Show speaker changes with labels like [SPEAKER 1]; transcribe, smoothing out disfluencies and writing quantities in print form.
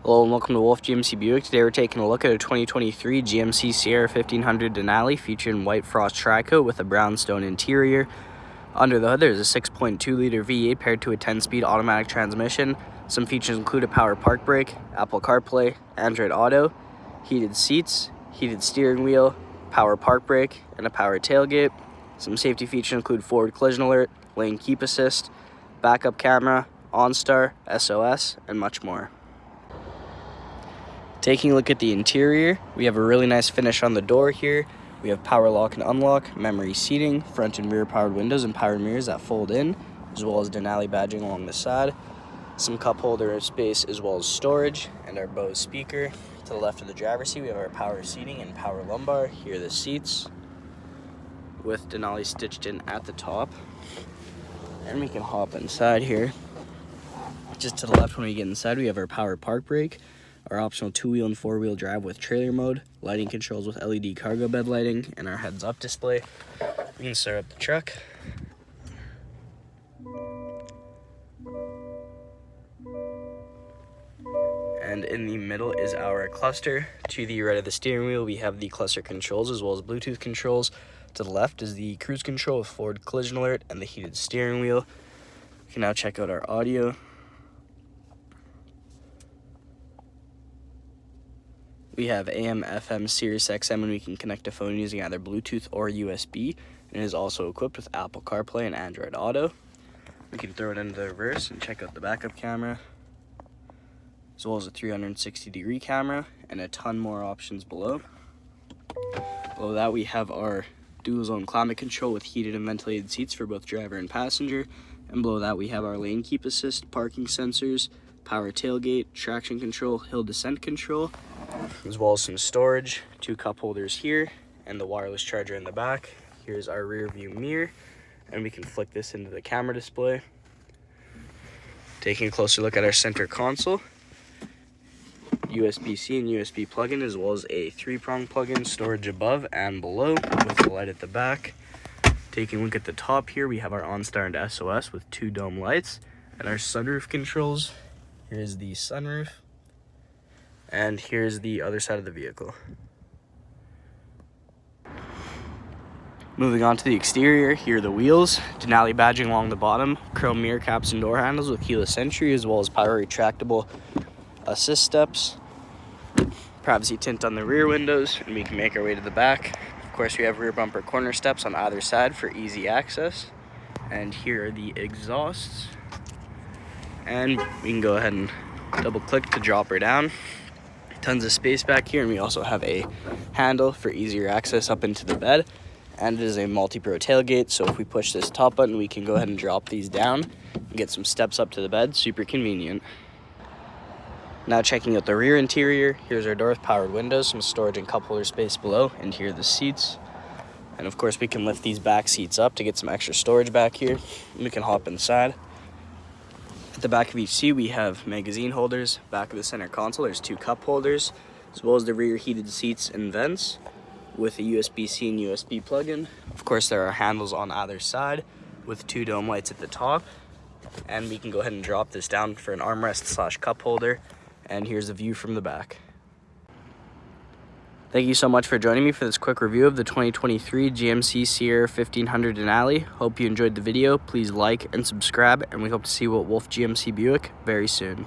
[SPEAKER 1] Hello and welcome to Wolfe GMC Buick. Today we're taking a look at a 2023 GMC Sierra 1500 Denali featuring white frost tri-coat with a brownstone interior. Under the hood there's a 6.2-liter V8 paired to a 10-speed automatic transmission. Some features include a power park brake, Apple CarPlay, Android Auto, heated seats, heated steering wheel, power park brake, and a power tailgate. Some safety features include forward collision alert, lane keep assist, backup camera, OnStar, SOS, and much more. Taking a look at the interior, we have a really nice finish on the door here. We have power lock and unlock, memory seating, front and rear powered windows and power mirrors that fold in, as well as Denali badging along the side. Some cup holder space as well as storage, and our Bose speaker. To the left of the driver's seat, we have our power seating and power lumbar. Here are the seats with Denali stitched in at the top. And we can hop inside here. Just to the left when we get inside, we have our power park brake, our optional 2-wheel and 4-wheel drive with trailer mode, lighting controls with LED cargo bed lighting, and our heads-up display. We can start up the truck. And in the middle is our cluster. To the right of the steering wheel, we have the cluster controls as well as Bluetooth controls. To the left is the cruise control with forward collision alert and the heated steering wheel. We can now check out our audio. We have AM, FM, Sirius XM, and we can connect to phone using either Bluetooth or USB. And it is also equipped with Apple CarPlay and Android Auto. We can throw it into the reverse and check out the backup camera, as well as a 360-degree camera, and a ton more options below. Below that, we have our dual-zone climate control with heated and ventilated seats for both driver and passenger. And below that, we have our lane keep assist, parking sensors, power tailgate, traction control, hill descent control, as well as some storage, 2 cup holders here, and the wireless charger in the back. Here's our rear view mirror, and we can flick this into the camera display. Taking a closer look at our center console, USB-C and USB plug-in, as well as a 3-prong plug-in, storage above and below with the light at the back. Taking a look at the top here, we have our OnStar and SOS with 2 dome lights, and our sunroof controls. Here's the sunroof, and here's the other side of the vehicle. Moving on to the exterior, here are the wheels, Denali badging along the bottom, chrome mirror caps and door handles with keyless entry, as well as power retractable assist steps, privacy tint on the rear windows, and we can make our way to the back. Of course, we have rear bumper corner steps on either side for easy access. And here are the exhausts. And we can go ahead and double click to drop her down. Tons of space back here, and we also have a handle for easier access up into the bed. And it is a multi-pro tailgate, so if we push this top button, we can go ahead and drop these down and get some steps up to the bed. Super convenient. Now checking out the rear interior, here's our door with powered windows, some storage and cup holder space below, and here are the seats. And of course we can lift these back seats up to get some extra storage back here. We can hop inside. At the back of each seat we have magazine holders. Back of the center console there's 2 cup holders, as well as the rear heated seats and vents with a USB-C and USB plug-in. Of course there are handles on either side with 2 dome lights at the top. And we can go ahead and drop this down for an armrest / cup holder. And here's the view from the back. Thank you so much for joining me for this quick review of the 2023 GMC Sierra 1500 Denali. Hope you enjoyed the video. Please like and subscribe, and we hope to see you at Wolfe GMC Buick very soon.